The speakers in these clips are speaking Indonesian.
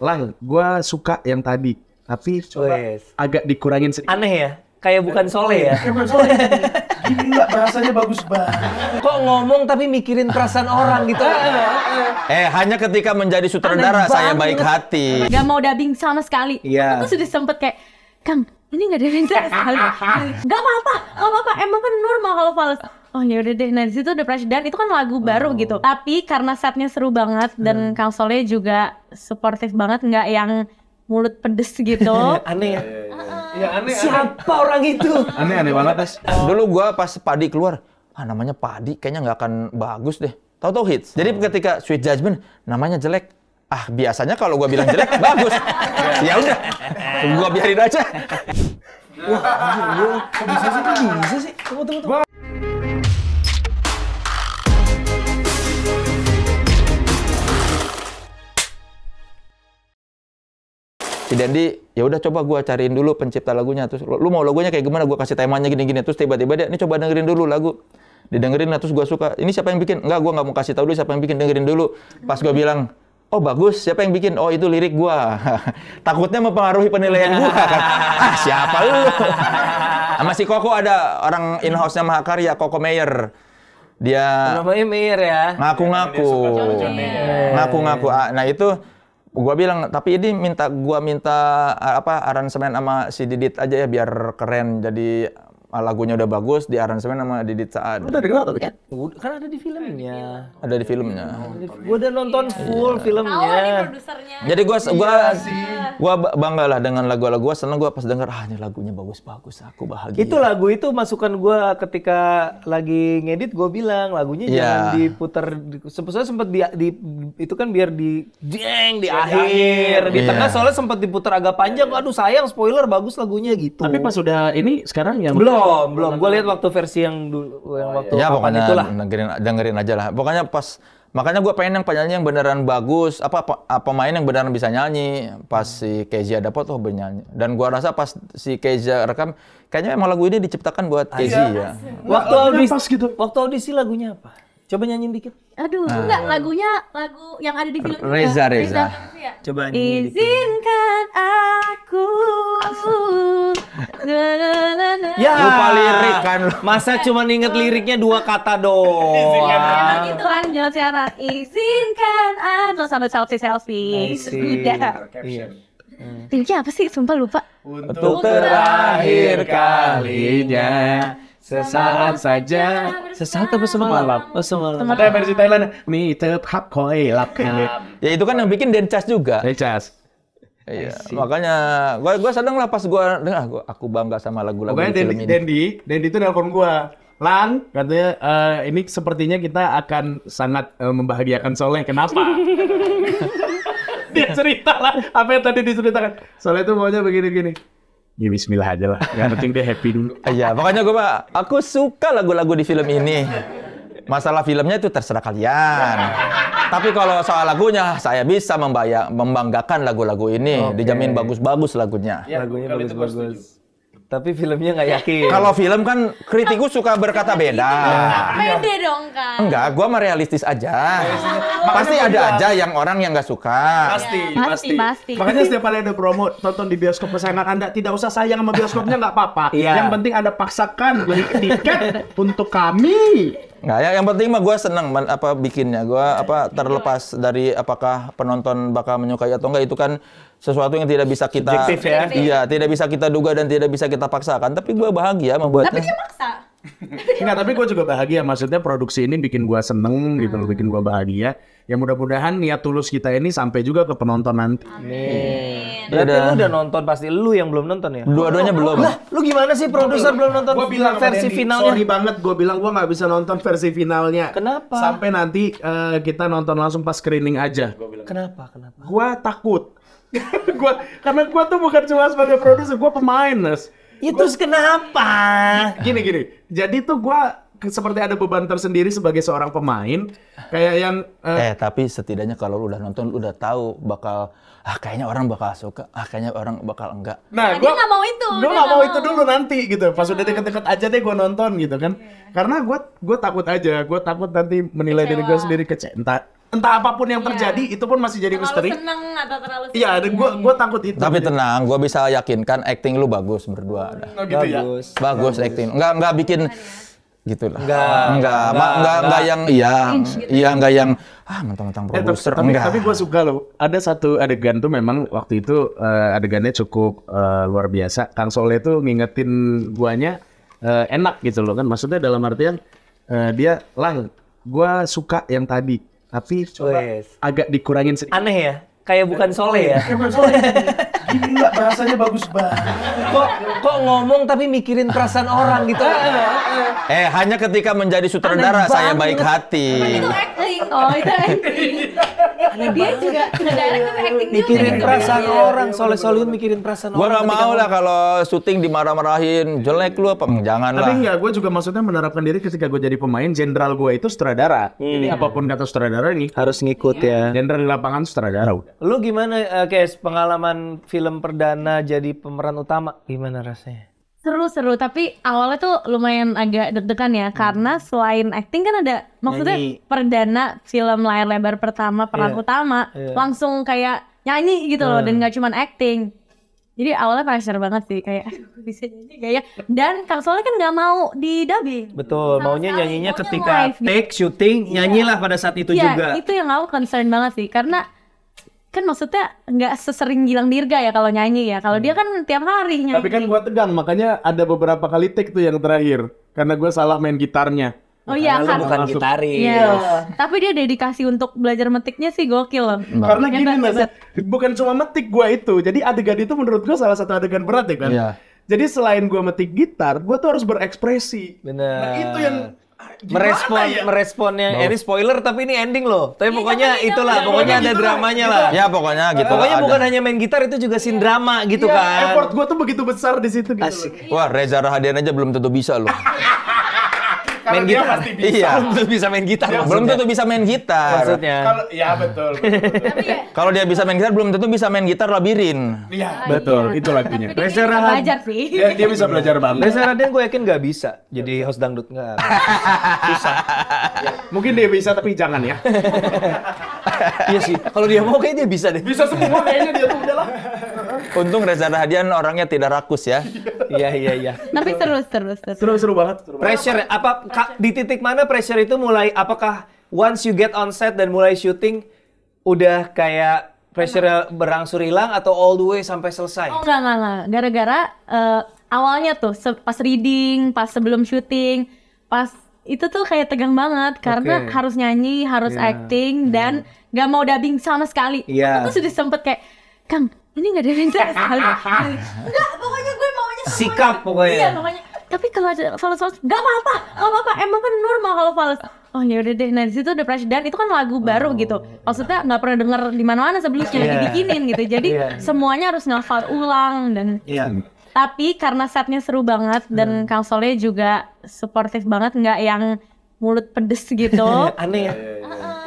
Lang, gue suka yang tadi, tapi coba agak dikurangin sedikit. Aneh ya? Kayak bukan Soleh ya? Bukan Soleh. Gila, bahasanya bagus banget. Kok ngomong tapi mikirin perasaan orang gitu? Hanya ketika menjadi sutradara saya baik hati. Gak mau dubbing sama sekali. Iya. Aku sudah sempet kayak, Kang, ini gak ada dubbing sama sekali. Gak apa-apa. Emang kan normal kalau fals. Oh ya udah deh. Nah di situ udah pressure dan itu kan lagu baru gitu. Tapi karena setnya seru banget dan Kang Soleh juga suportif banget, nggak yang mulut pedes gitu. Aneh ya? Iya, aneh. Siapa orang itu? Aneh banget, Tas. Dulu gua pas Padi keluar, namanya Padi kayaknya nggak akan bagus deh. Tahu-tahu hits. Jadi ketika Sweet Judgment namanya jelek. Biasanya kalau gua bilang jelek bagus. Ya udah. Gua biarin aja. Wah, kok bisa sih? Kok bisa sih? Tunggu. Si Dendi, ya udah coba gua cariin dulu pencipta lagunya. Terus lu mau lagunya kayak gimana? Gua kasih temanya gini-gini. Terus tiba-tiba dia, ini coba dengerin dulu lagu. Didengerin lah, terus gua suka. Ini siapa yang bikin? Enggak, gua nggak mau kasih tahu dulu siapa yang bikin. Dengerin dulu. Pas gua bilang, oh bagus, siapa yang bikin? Oh itu lirik gua. Takutnya mempengaruhi penilaian gua kan. Siapa lu? Sama si Koko ada orang in-house-nya Mahakarya, Koko Meyer. Dia Namanya Meyer ya? ngaku-ngaku. Ngaku-ngaku. Nah itu gua bilang, tapi ini gua minta aransemen sama si Didit aja ya biar keren. Jadi lagunya udah bagus, di aransemen sama Didit Saad. Udah dengar kan? Kan ada di filmnya. Ada di filmnya. Gua udah nonton full filmnya. Tahu nih produsernya. Jadi gua bangga lah dengan lagu-lagu gua, seneng gua pas denger ini lagunya bagus-bagus, aku bahagia. Itu lagu itu masukan gua ketika lagi ngedit, gua bilang lagunya jangan diputar, sebetulnya sempat itu kan biar di akhir, di tengah soalnya sempat diputar agak panjang. Aduh sayang, spoiler, bagus lagunya gitu. Tapi pas udah ini sekarang yang belum. Gue lihat waktu versi yang dulu, yang waktu ya, kapan pokoknya itulah. dengerin aja lah. Pokoknya makanya gue pengen yang penyanyi yang beneran bagus, pemain yang beneran bisa nyanyi. Pas si Kezia dapat bernyanyi. Dan gue rasa pas si Kezia rekam, kayaknya emang lagu ini diciptakan buat Kezia. Waktu audisi lagunya apa? Coba nyanyiin dikit. Aduh, enggak, lagu yang ada di film itu. Reza. Coba nyanyiin dikit. Izinkan aku. Ya, lupa lirik kan lu. Masa cuma inget liriknya 2 kata doang. Emang gitu kan cara izinkan aku sampai selfie. Sudah. Liriknya apa sih? Sumpah lupa. untuk terakhir kalinya. Sesaat saja. Sesaat apa semalam? Oh semalam. Ada versi Thailand. Mi tetap koi lap. Ya itu kan yang bikin Dencas juga. Dencas. Iya, makanya gua seneng lah pas gua dengar, aku bangga sama lagu-lagu film ini. Dendi itu nelpon gua. Lang, katanya ini sepertinya kita akan sangat membahagiakan Soleh. Kenapa? Dia cerita lah apa yang tadi diceritakan. Soleh itu maunya begini-gini. Ya bismillah aja lah. Yang penting dia happy dulu. Iya, makanya aku suka lagu-lagu di film ini. Masalah filmnya itu terserah kalian. Tapi kalau soal lagunya, saya bisa membanggakan lagu-lagu ini. Dijamin bagus-bagus lagunya. Ya, lagunya bagus-bagus. Tapi filmnya nggak yakin. Kalau film kan kritikus suka berkata beda. Pede dong kan. Enggak, gua mah realistis aja. Pasti ada aja yang orang yang nggak suka. Pasti. Makanya setiap kali ada promo tonton di bioskop kesayangan Anda, tidak usah sayang sama bioskopnya, nggak apa-apa. Yang penting Anda paksakan beli tiket untuk kami. Nggak, yang penting mah gue seneng bikinnya. Gue terlepas dari apakah penonton bakal menyukai atau enggak, itu kan sesuatu yang tidak bisa kita subjektif ya? Iya, tidak bisa kita duga dan tidak bisa kita paksakan. Tapi gue bahagia membuatnya. Tapi dia maksa. Enggak, tapi gue juga bahagia. Maksudnya produksi ini bikin gue seneng gitu, bikin gue bahagia. Ya mudah-mudahan niat tulus kita ini sampai juga ke penonton nanti. Amin. Berarti lu udah nonton, pasti lu yang belum nonton ya? Dua-duanya belum. Lah, lu gimana sih produser belum nonton Gua bilang versi finalnya? Sorry banget, gue bilang gue nggak bisa nonton versi finalnya. Kenapa? Sampai nanti kita nonton langsung pas screening aja. Kenapa? Gue takut. Karena gue tuh bukan cuma sebagai produser, gue pemain, Nes. Ya terus kenapa? Gini. Jadi tuh gue seperti ada beban tersendiri sebagai seorang pemain. Kayak yang... Tapi setidaknya kalau lu udah nonton, lu udah tahu bakal... kayaknya orang bakal suka, kayaknya orang bakal enggak. Nah, dia nggak mau itu. Gue nggak mau itu dulu nanti gitu. Pas udah deket-deket aja deh gue nonton gitu kan. Karena gue takut aja. Gue takut nanti menilai diri gue sendiri kecewa. entah apapun yang terjadi itu pun masih jadi misteri. Terlalu seneng atau terlalu Iya, ada gue takut itu. Tapi tenang, gue bisa yakinkan acting lu bagus berdua. Oh, gitu ya. Bagus acting. Enggak bikin gitulah. Enggak yang enggak yang mentang-mentang produser. Tapi gue suka loh. Ada satu adegan tuh memang waktu itu adegannya cukup luar biasa. Kang Soleh tuh ngingetin guanya enak gitu loh kan. Maksudnya dalam artian dia gua suka yang tadi, tapi coba agak dikurangin sedikit. Aneh ya? Kayak bukan Soleh ya? Bukan Soleh. Gila, bahasanya bagus banget. Kok ngomong tapi mikirin perasaan orang gitu? Hanya ketika menjadi sutradara saya baik hati. Itu acting. Oh, itu acting. Dia juga ngedirect tapi acting juga. Mikirin gitu. perasaan orang, Soleh-Solihun mikirin perasaan Gua orang. nggak mau lah kalau syuting dimarah-marahin, jelek lu apa? Jangan lah. Tapi enggak, gue juga maksudnya menerapkan diri ketika gue jadi pemain, jenderal gue itu sutradara. Jadi apapun kata sutradara nih, Harus ngikut ya. jenderal di lapangan sutradara udah. Lu gimana, Kes, pengalaman film perdana jadi pemeran utama? Gimana rasanya? Seru-seru, tapi awalnya tuh lumayan agak deg-degan ya, karena selain acting kan ada, maksudnya Nyanyi. perdana film layar lebar pertama, peran utama, langsung kayak nyanyi gitu loh, dan gak cuman acting. Jadi awalnya pressure banget sih, kayak aduh, bisa nyanyi gak ya? Dan Kang Soleh kan gak mau di dubbing. Betul, Sama maunya sekali, nyanyinya maunya ketika live gitu. take, syuting, nyanyilah pada saat itu Iya, juga. itu yang aku concern banget sih, karena kan maksudnya nggak sesering Gilang Dirga ya kalau nyanyi ya. Kalau dia kan tiap hari nyanyi. Tapi kan gue tegang, makanya ada beberapa kali take tuh yang terakhir. Karena gue salah main gitarnya. Oh iya Karena kan. lu bukan gitaris. Iya. Tapi dia dedikasi untuk belajar metiknya sih gokil loh. Karena gini Hebat, mas, hebat. bukan cuma metik gue itu. Jadi adegan itu menurut gue salah satu adegan berat ya kan. Iya. Jadi selain gue metik gitar, gue tuh harus berekspresi. Bener. Nah itu yang gimana ya? merespon yang ini spoiler tapi ini ending loh. Tapi pokoknya tapi itulah, jangan- pokoknya ada gitu lah, dramanya gitu. lah. Ya pokoknya gitu Pokoknya lah. bukan hanya main gitar, itu juga scene drama gitu Iya, kan. effort gue tuh begitu besar di situ gitu. Asik. Wah, Reza Rahadian aja belum tentu bisa loh. Main Dia gitar. pasti bisa. Iya. Belum bisa main gitar. Belum tentu bisa main gitar. Maksudnya. Kalau ya betul. Kalau dia bisa main gitar belum tentu bisa main gitar labirin. Iya betul, itu lagunya. Tapi dia bisa belajar sih. Dia bisa belajar banget. Reza Radian gue yakin nggak bisa jadi host dangdut, nggak. Mungkin dia bisa tapi jangan ya. Iya sih. Kalau dia mau kayaknya dia bisa deh. Bisa semua kayaknya dia tuh udahlah. Untung Reza Rahadian orangnya tidak rakus ya. Iya. Tapi seru. Seru banget. Pressure apa di titik mana pressure itu mulai, apakah once you get on set dan mulai syuting udah kayak pressure berangsur hilang atau all the way sampai selesai? Oh enggak. Gara-gara awalnya tuh pas reading, pas sebelum syuting, pas itu tuh kayak tegang banget karena Oke. harus nyanyi, harus acting dan nggak mau dubbing sama sekali. Iya. Aku tuh sudah sempet kayak, Kang, ini nggak dubbing sama sekali. Enggak, pokoknya gue maunya semuanya. Sikap pokoknya. Iya, pokoknya. Tapi kalau ada fals, nggak apa-apa. Emang kan normal kalau fals. Oh ya udah deh. Nah di situ udah pressure dan itu kan lagu baru gitu. Maksudnya nggak pernah denger di mana-mana sebelumnya dibikinin gitu. Jadi semuanya harus ngafal ulang dan. Iya. Tapi karena setnya seru banget dan Kang Soleh juga suportif banget, nggak yang mulut pedes gitu. Aneh ya.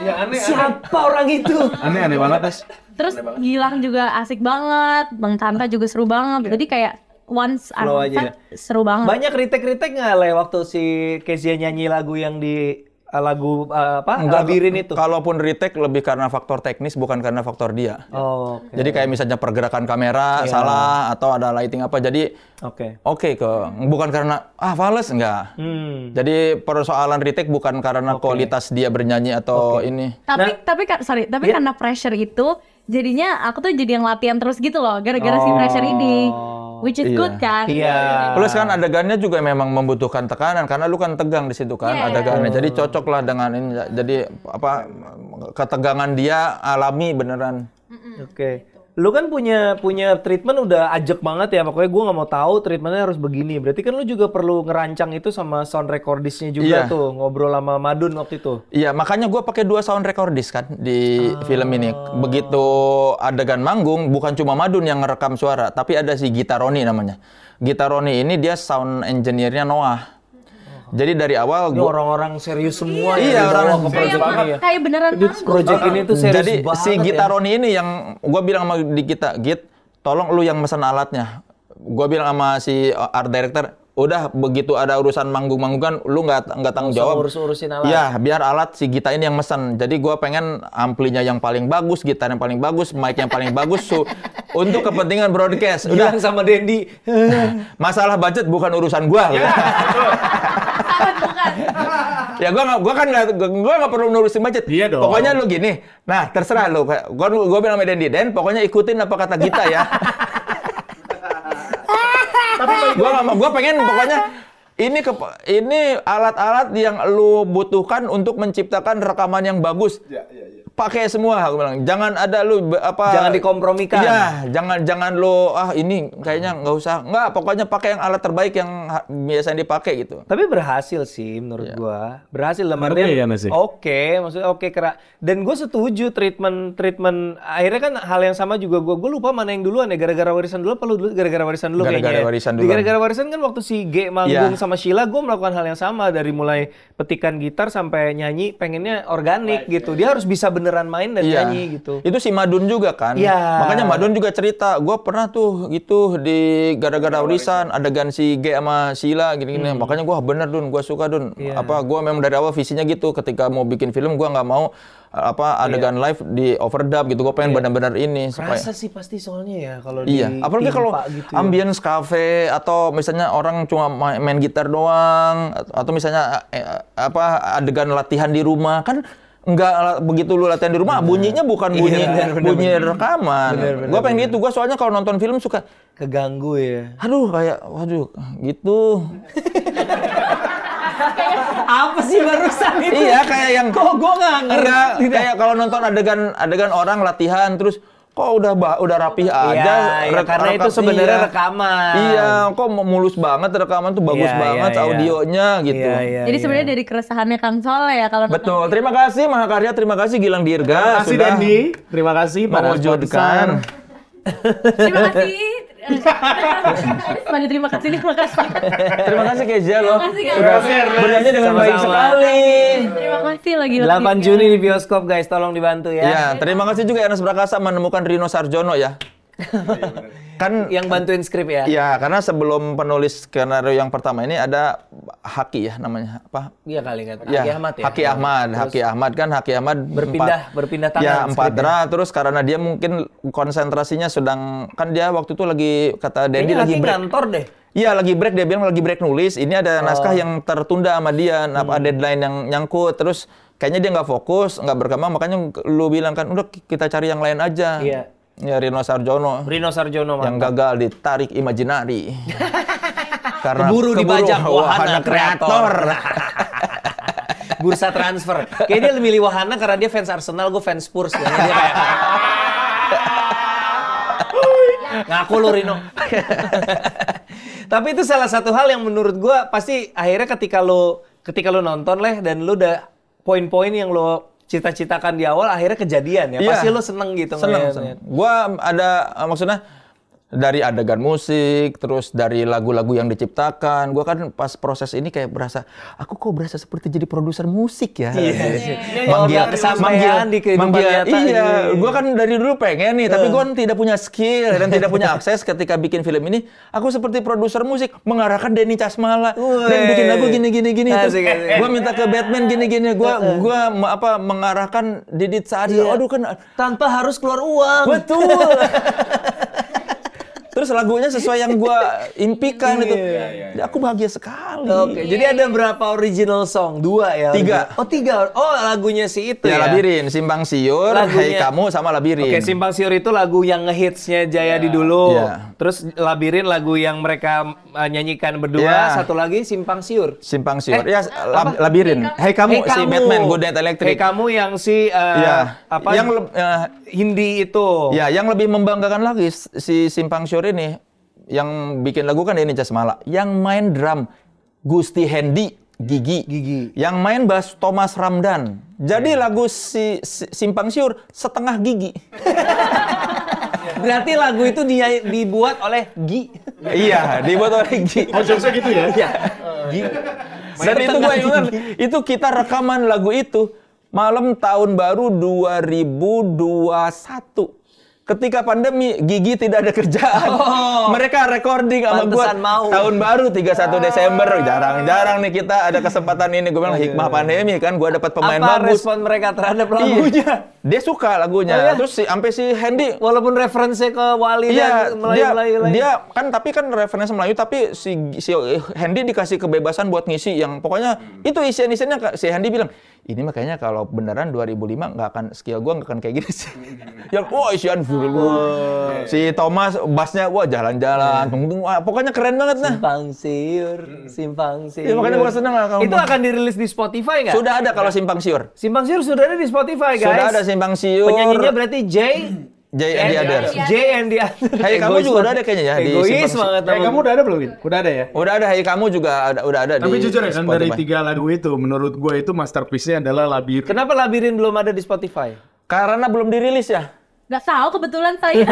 Iya aneh. Siapa orang itu? Aneh banget Mas. Terus Gilang juga asik banget, Bang Tanta juga seru banget. Jadi kayak once Flow on aja set seru banget. Banyak retake nggak Le waktu si Kezia nyanyi lagu yang di lagu Labirin itu? Kalaupun retake lebih karena faktor teknis bukan karena faktor dia. Oh, oke. Jadi kayak misalnya pergerakan kamera salah atau ada lighting apa. Jadi oke bukan karena fales enggak. Jadi persoalan retake bukan karena kualitas dia bernyanyi atau ini. Tapi karena pressure itu jadinya aku tuh jadi yang latihan terus gitu loh gara-gara si pressure ini. Which is good kan? Iya. Plus kan adegannya juga memang membutuhkan tekanan karena lu kan tegang di situ kan adegannya. Jadi cocok lah dengan ini. Jadi ketegangan dia alami beneran. Oke. Lu kan punya treatment udah ajak banget ya. Pokoknya gue nggak mau tahu treatmentnya harus begini. Berarti kan lu juga perlu ngerancang itu sama sound recordisnya juga tuh. Ngobrol sama Madun waktu itu. Iya, makanya gue pakai 2 sound recordist kan di film ini. Begitu adegan manggung, bukan cuma Madun yang ngerekam suara, tapi ada si Gitaroni namanya. Gitaroni ini dia sound engineer-nya Noah. Jadi dari awal Ini orang-orang serius semua Iya, yang orang dibawa ke project ini ya. Kayak beneran Project ini tuh serius jadi banget si ya. Gitaroni ini yang gue bilang sama di kita, Git, tolong lu yang mesen alatnya. Gue bilang sama si art director, udah begitu ada urusan manggung-manggung kan lu nggak tanggung jawab. Urus-urusin alat. Ya, biar alat si Gita ini yang mesen. Jadi gua pengen amplinya yang paling bagus, gitar yang paling bagus, mic yang paling bagus untuk kepentingan broadcast. Udah Bilang sama Dendi. masalah budget bukan urusan gua. Ya gua nggak perlu nurusin budget. Iya dong. Pokoknya lu gini. Nah, terserah lu. Gua bilang sama Dendi, "Den, pokoknya ikutin apa kata Gita ya." Gua pengen pokoknya ini alat-alat yang lu butuhkan untuk menciptakan rekaman yang bagus. Pakai semua, aku bilang. Jangan ada lu Jangan dikompromikan. Iya, jangan lu ini kayaknya nggak usah. Nggak, pokoknya pakai yang alat terbaik yang biasanya dipakai gitu. Tapi berhasil sih menurut gua. Berhasil dalam Oke, artian ya, sih? oke, maksudnya oke kera. Dan gue setuju treatment akhirnya kan hal yang sama juga gue lupa mana yang duluan ya, gara-gara warisan dulu apa lu dulu gara-gara warisan dulu Gara-gara kayaknya. warisan Di duluan. gara-gara warisan kan waktu si G manggung sama Sheila gue melakukan hal yang sama dari mulai petikan gitar sampai nyanyi pengennya organik gitu. Dia harus bisa beneran main dan nyanyi gitu. Itu si Madun juga kan. Iya. Makanya Madun juga cerita, gue pernah tuh gitu di gara-gara warisan adegan si G sama Sheila gini-gini. Makanya gue bener Dun, gue suka Dun. Gue memang dari awal visinya gitu. Ketika mau bikin film gue nggak mau adegan live di overdub gitu. Gue pengen benar-benar ini supaya. Rasa sih pasti soalnya ya kalau Apalagi kalau gitu ambience cafe atau misalnya orang cuma main gitar doang atau misalnya adegan latihan di rumah kan nggak begitu lu latihan di rumah bunyinya bukan bunyi rekaman. Gue pengen gitu. Gue soalnya kalau nonton film suka keganggu ya. Aduh kayak waduh gitu. Apa sih barusan itu? Iya kayak yang kok gue nggak ngerti. Kayak kalau nonton adegan orang latihan terus kok udah rapih aja. Iya, karena itu sebenarnya rekaman. Iya, kok mulus banget rekaman tuh bagus banget audionya gitu. Jadi sebenarnya dari keresahannya Kang Soleh ya kalau Betul. Terima kasih Mahakarya, terima kasih Gilang Dirga Terima kasih sudah Dendi, terima kasih para mewujudkan. terima kasih. Sebagai terima kasih. Terima kasih Keza loh. Terima kasih, Sudah bernyanyi dengan Sama-sama. baik sekali. Terima kasih lagi. 8 Juni di bioskop guys, tolong dibantu ya. Ya, terima kasih juga Ernest Prakasa menemukan Rino Sarjono ya. Kan Yang bantuin skrip ya. ya, karena sebelum penulis skenario yang pertama ini ada Haki ya namanya apa? Iya kali kan. Ya, Haki Ahmad ya. Haki Ahmad Berpindah tangan. Ya, 4 skripnya. dra terus karena dia mungkin konsentrasinya sedang kan dia waktu itu lagi kata Dendi Kayaknya lagi Haki break. ngantor deh. Iya, lagi break, dia bilang lagi break nulis. Ini ada naskah yang tertunda sama dia, deadline yang nyangkut. Terus kayaknya dia nggak fokus, nggak berkembang, makanya lu bilang kan udah kita cari yang lain aja. Iya. Ya Rino Sarjono. Rino Sarjono Yang mantap. gagal ditarik Imajinari. Karena Keburu dibajak wahana kreator. Bursa transfer. Kayaknya dia milih wahana karena dia fans Arsenal, gue fans Spurs. Kayaknya dia kayak ngaku lu Rino. Tapi itu salah satu hal yang menurut gue pasti akhirnya ketika lu nonton dan lu udah poin-poin yang lu cita-citakan di awal akhirnya kejadian ya. Iya. Pasti lu seneng gitu. Seneng. Gua ada maksudnya dari adegan musik, terus dari lagu-lagu yang diciptakan. Gua kan pas proses ini kayak berasa, aku kok berasa seperti jadi produser musik ya. Manggil kesampaian di kehidupan nyata. Iya, gua kan dari dulu pengen nih, tapi gua tidak punya skill dan tidak punya akses ketika bikin film ini. Aku seperti produser musik, mengarahkan Denny Casmala dan bikin lagu gini. Terus gua minta ke Batman gini. Gua mengarahkan Didit Saadi. Aduh kan tanpa harus keluar uang. betul. Terus lagunya sesuai yang gua impikan itu. Aku bahagia sekali. Oke, jadi ada berapa original song? 2 ya? 3. Oh 3. Oh lagunya si itu ya? Labirin, Simpang Siur, Hei Kamu, sama Labirin. Oke, Simpang Siur itu lagu yang ngehitsnya Jayadi dulu. Iya. Terus Labirin lagu yang mereka nyanyikan berdua. Iya. Satu lagi Simpang Siur. Simpang Siur. Eh, Labirin. Hei Kamu, si Batman, Good Night Electric. Kayak kamu yang si Hindi itu. Ya, yang lebih membanggakan lagi si Simpang Siur ini yang bikin lagu kan Denny Casmala, yang main drum Gusti Hendi Gigi. Yang main bass Thomas Ramdan. Jadi lagu si Simpang Siur setengah Gigi. Berarti lagu itu dibuat oleh Gi. Iya, dibuat oleh Gigi. Maksudnya gitu ya? Iya. Gi. Dan itu gue ingat, itu kita rekaman lagu itu malam tahun baru 2021. ketika pandemi Gigi tidak ada kerjaan. Mereka recording sama gue tahun baru 31 Desember. Jarang-jarang nih kita ada kesempatan ini. Gue bilang hikmah pandemi kan, gue dapat pemain Apa bagus. respon mereka terhadap lagunya? Dia suka lagunya. Terus sampai si Hendy Walaupun referensinya ke Wali dan Melayu-Melayu. dia kan tapi kan referensi Melayu, tapi si Hendy dikasih kebebasan buat ngisi yang pokoknya itu isian-isiannya. Si Hendy bilang, ini makanya kalau beneran 2005 nggak akan skill gue nggak akan kayak gini sih. Yang isian si Thomas bassnya jalan-jalan, pokoknya keren banget nah. Simpang siur. Ya, makanya gue seneng lah. Itu akan dirilis di Spotify nggak? Sudah ada kalau Simpang Siur. Simpang siur sudah ada di Spotify guys. Sudah ada Simpang Siur. Penyanyinya berarti J and the Others. J and the Others. Hey kamu juga udah ada kayaknya ya di Egois Simpang banget. Hey, kamu udah ada belum? Udah ada ya? Udah ada. Hey kamu juga udah ada. Tapi di jujur ya kan dari Spotify. 3 lagu itu menurut gue itu masterpiece-nya adalah Labirin. Kenapa Labirin belum ada di Spotify? Karena belum dirilis ya. Gak tahu kebetulan saya.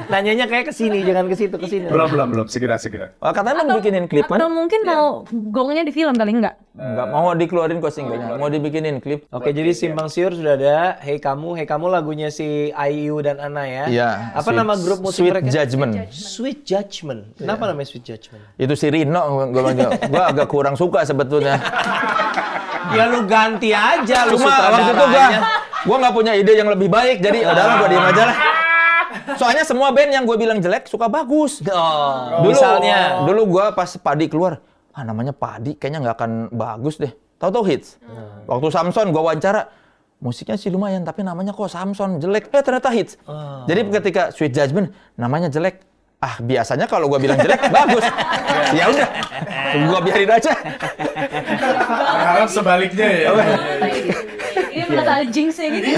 Nanyanya kayak ke sini, jangan ke situ, ke sini. Belum segera. Oh, katanya mau bikinin klip Atau kan? mungkin mau gongnya di film kali enggak? Enggak mau dikeluarin kok singlenya. Mau dibikinin klip. Oke, jadi Simpang Siur sudah ada. Hey kamu lagunya si IU dan Ana ya. Iya. Apa nama grup musik Sweet mereka? Judgment. Sweet Judgment. Kenapa namanya Sweet Judgment? Itu si Rino gue agak kurang suka sebetulnya. Ya lu ganti aja lu Cuma waktu itu sutradaranya. gue nggak punya ide yang lebih baik, jadi udahlah gue diem aja lah. Soalnya semua band yang gue bilang jelek suka bagus. Misalnya dulu gue pas Padi keluar, namanya Padi kayaknya nggak akan bagus deh. Tahu hits. Waktu Samson gue wawancara, musiknya sih lumayan tapi namanya kok Samson jelek. Ternyata hits. Jadi ketika Sweet Judgment namanya jelek, biasanya kalau gue bilang jelek bagus. Ya udah, gue biarin aja. Harap sebaliknya ya. Ini masalah jinxnya gitu.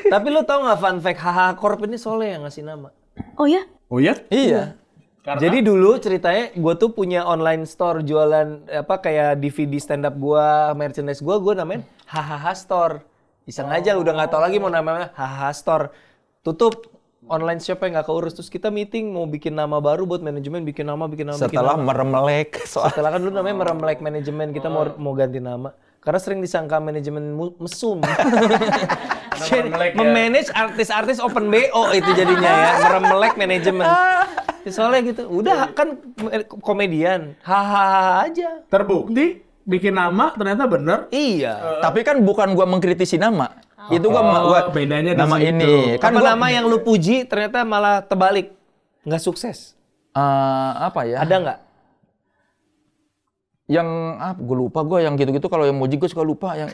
Tapi lu tau nggak fun fact HH Corp ini Soleh yang ngasih nama. Oh ya? Oh ya? Iya. Jadi dulu ceritanya gue tuh punya online store jualan kayak DVD stand up gue, merchandise gue namain HHH Store. Iseng aja udah nggak tahu lagi mau namanya HHH Store. Tutup online shopnya nggak keurus, terus kita meeting mau bikin nama baru buat manajemen, bikin nama. Setelah meremelek Setelah kan dulu namanya meremelek manajemen, kita mau ganti nama. Karena sering disangka manajemen mesum. Memanage artis-artis open BO itu jadinya ya, meremelek manajemen. Soalnya gitu, udah kan komedian, hahaha aja. Terbukti bikin nama ternyata bener. Iya. Tapi kan bukan gua mengkritisi nama. Itu gua bedanya di nama situ. ini. Kan nama yang lu puji ternyata malah terbalik, nggak sukses. Apa ya? Ada nggak? Yang gue lupa gue yang gitu-gitu, kalau yang muji gue suka lupa yang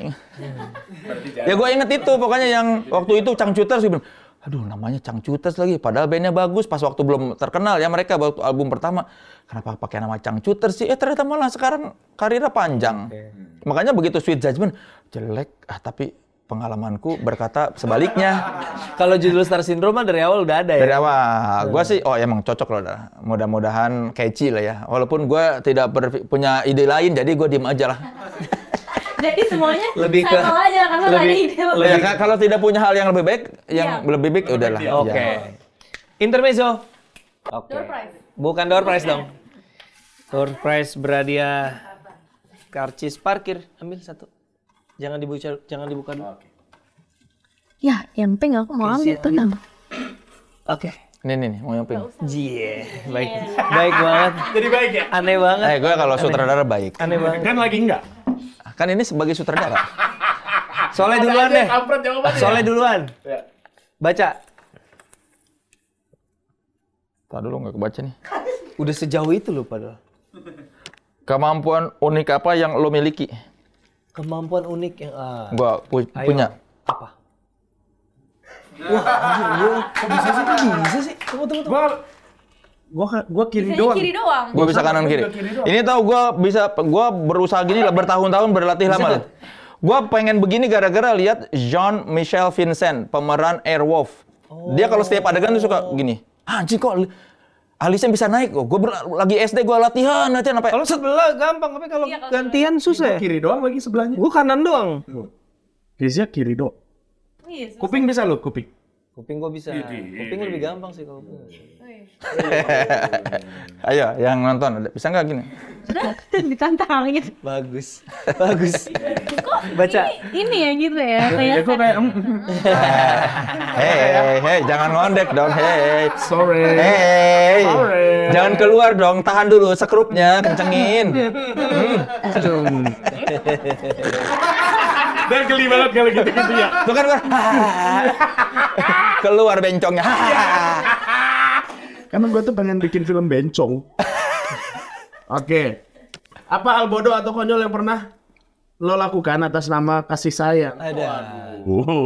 ya gue inget itu pokoknya yang waktu itu Cangcuters gue bilang aduh namanya Cangcuters lagi padahal bandnya bagus pas waktu belum terkenal ya mereka waktu album pertama kenapa pakai nama Cangcuters sih ternyata malah sekarang karirnya panjang. Makanya begitu Sweet Judgment jelek tapi pengalamanku berkata sebaliknya. Kalau judul Star Syndrome dari awal udah ada ya? Dari awal. Gue sih, emang cocok loh. Mudah-mudahan catchy lah ya. Walaupun gue tidak punya ide lain, jadi gue diem aja lah. Jadi semuanya lebih ke aja karena Ya, kalau tidak punya hal yang lebih baik, lebih baik udahlah. Oke. Intermezzo. Oke. Door prize. Bukan door prize dong. Door prize berhadiah karcis parkir. Ambil satu. Jangan dibuka dulu. Ya, yang pink aku mau ambil tuh nang. Oke. Nih, mau yang pink. Baik banget. Jadi baik ya? Aneh banget. Gue kalau sutradara baik. Aneh banget. Kan lagi enggak? Kan ini sebagai sutradara. Soleh duluan deh. Soleh duluan. Baca. Tadi dulu nggak kebaca nih. Udah sejauh itu loh padahal. Kemampuan unik apa yang lo miliki? Kemampuan unik yang Gua punya. Apa? Wah, kok bisa sih? Tunggu. Gua kiri doang. Kiri doang. Gua bisa kanan kiri. Ini tahu gua berusaha gini lah bertahun-tahun berlatih lama. Gua pengen begini gara-gara lihat Jean-Michel Vincent pemeran Airwolf. Dia kalau setiap adegan tuh suka gini. Anjing kok alisnya bisa naik kok. Gue lagi SD gue latihan apa? Kalau sebelah gampang, tapi kalau gantian susah. Kiri doang lagi sebelahnya. Gue kanan doang. Biasanya kiri doang. Iya, Kuping bisa lo, kuping. Kuping gue bisa. Kuping lebih gampang sih kalau kuping. Ayo, yang nonton, bisa nggak gini? Ditantang gitu. Bagus. Baca. Ini ya gitu ya. Kayak Kok kayak Hei, jangan ngondek dong, hei. sorry. Hei, Sorry. jangan keluar dong, tahan dulu sekrupnya, kencengin. Dan geli banget kalau gitu-gitu ya. Tuh kan keluar bencongnya. Karena gue tuh pengen bikin film bencong. Oke. Apa hal bodoh atau konyol yang pernah lo lakukan atas nama kasih sayang? Ada.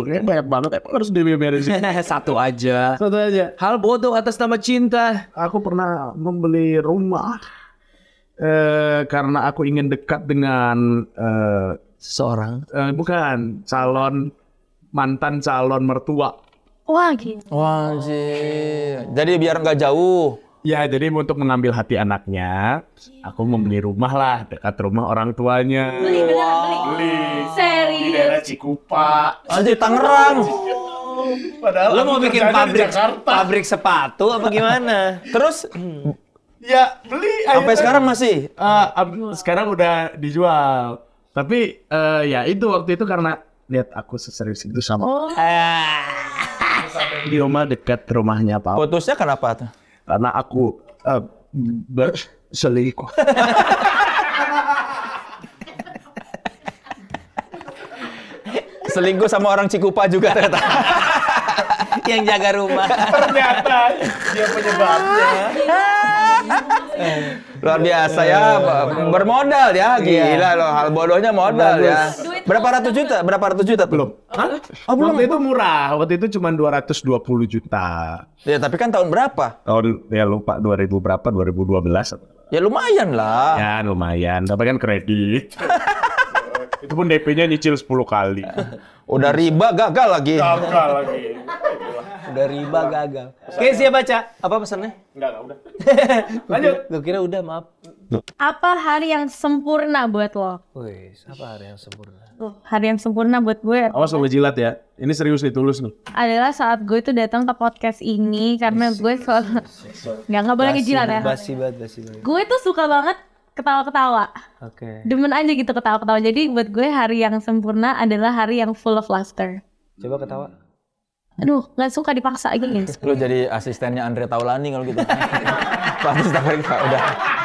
Kayak banyak banget. Emang harus diberesin. Satu aja. Satu aja. Hal bodoh atas nama cinta. Aku pernah membeli rumah karena aku ingin dekat dengan Seorang. bukan mantan calon mertua. wah gitu. Wah, sih. Jadi biar nggak jauh. Ya, jadi untuk mengambil hati anaknya, aku membeli rumah lah dekat rumah orang tuanya. Beli beneran beli. Di Serius. daerah Cikupa. Aja Tangerang. Padahal Lo aku mau bikin kerjanya di Jakarta. pabrik sepatu apa gimana? Terus Ya, beli. sampai sekarang masih. Sekarang udah dijual. Tapi ya itu waktu itu karena lihat aku seserius itu sama di rumah dekat rumahnya Pak. Putusnya kenapa tuh? Karena aku berselingkuh. Selingkuh sama orang Cikupa juga ternyata. Yang jaga rumah. Ternyata dia penyebabnya. Luar biasa ya, bermodal ya, gila loh, hal bodohnya modal ya. Berapa ratus juta? Belum. Hah? Oh, belum. Waktu itu murah. Waktu itu cuma 220 juta. Ya tapi kan tahun berapa? Tahun ya lupa 2000 berapa? 2012. Ya lumayan lah. Ya lumayan. Tapi kan kredit. Itu pun DP-nya nyicil 10 kali. Udah riba gagal lagi. Gagal lagi. Udah riba gagal. Oke, siap baca. Apa pesannya? Enggak, udah. Lanjut. Gue kira udah, maaf. Apa hari yang sempurna buat lo? Wih, apa hari yang sempurna? Tuh, hari yang sempurna buat gue Awas lo jilat ya. Ini serius nih, tulus nih. adalah saat gue tuh datang ke podcast ini karena gue selalu nggak boleh ngejilat ya. Basi banget. Gue tuh suka banget ketawa-ketawa. Oke. Demen aja gitu ketawa-ketawa. Jadi buat gue hari yang sempurna adalah hari yang full of laughter. Coba ketawa. Aduh, nggak suka dipaksa gitu. Lu jadi asistennya Andre Taulani kalau gitu. Pasti setiap hari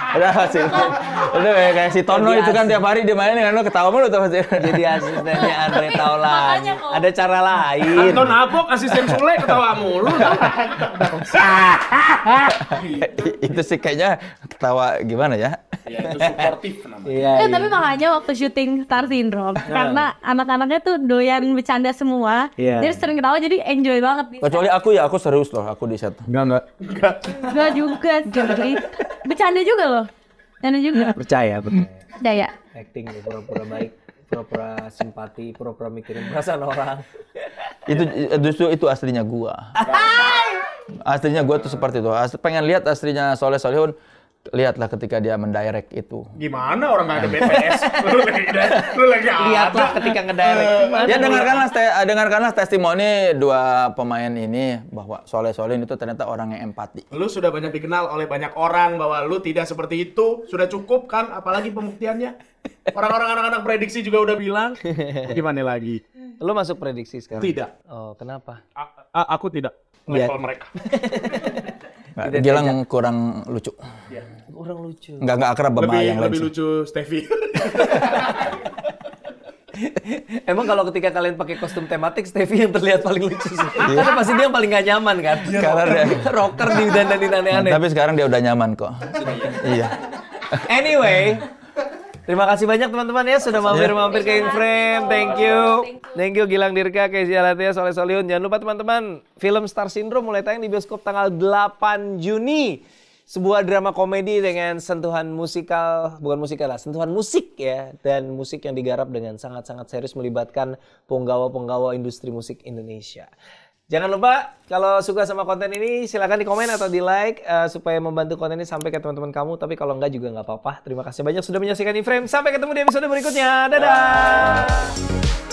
udah asisten. Udah kayak si Tono itu kan tiap hari dia mainin kan lu ketawa mulu tuh pasti. Jadi asistennya Andre Taulani. Makanya kok. Ada cara lain. Anton Abok, asisten Sule, ketawa mulu. Itu sih kayaknya ketawa gimana ya? Ya, itu suportif namanya. Iya. Tapi makanya waktu syuting Star Syndrome, karena anak-anaknya tuh doyan bercanda semua, Iya. jadi sering ketawa jadi enjoy banget. Kecuali aku serius loh, aku di set. Enggak. Gak juga, jadi bercanda juga loh. Bercanda juga. Percaya. Daya. Acting tuh pura-pura baik, pura-pura simpati, pura-pura mikirin perasaan orang. Itu justru itu aslinya gua. Aslinya gua tuh seperti itu. Pengen lihat aslinya Soleh Solihun, lihatlah ketika dia mendirect itu. Gimana orang nggak ada BTS? Lu lagi Lihatlah ketika ngedirect. Ya dengarkanlah testimoni dua pemain ini bahwa Soleh Solihun itu ternyata orang yang empati. Lu sudah banyak dikenal oleh banyak orang bahwa lu tidak seperti itu. Sudah cukup kan? Apalagi pembuktiannya. Orang-orang anak-anak prediksi juga udah bilang. Gimana lagi? Lu masuk prediksi sekarang? Tidak. Oh, kenapa? Aku tidak. Level mereka. Gilang kurang lucu. Kurang lucu. Nggak akrab sama yang lain. Lebih sih. lucu Stevie. Emang kalau ketika kalian pakai kostum tematik, Stevie yang terlihat paling lucu sih. Karena pasti dia yang paling gak nyaman kan. Karena dia- rocker didandanin aneh-aneh. Tapi sekarang dia udah nyaman kok. Iya. Anyway, terima kasih banyak teman-teman ya sudah mampir-mampir ke Inframe. Thank you Gilang Dirga, Kezia Latia, Soleh Solihun. Jangan lupa teman-teman, film Star Syndrome mulai tayang di bioskop tanggal 8 Juni. Sebuah drama komedi dengan sentuhan musikal, bukan musikal lah, sentuhan musik ya. Dan musik yang digarap dengan sangat-sangat serius melibatkan penggawa-penggawa industri musik Indonesia. Jangan lupa kalau suka sama konten ini silahkan di komen atau di like supaya membantu konten ini sampai ke teman-teman kamu. Tapi kalau enggak juga nggak apa-apa. Terima kasih banyak sudah menyaksikan Inframe. Sampai ketemu di episode berikutnya. Dadah.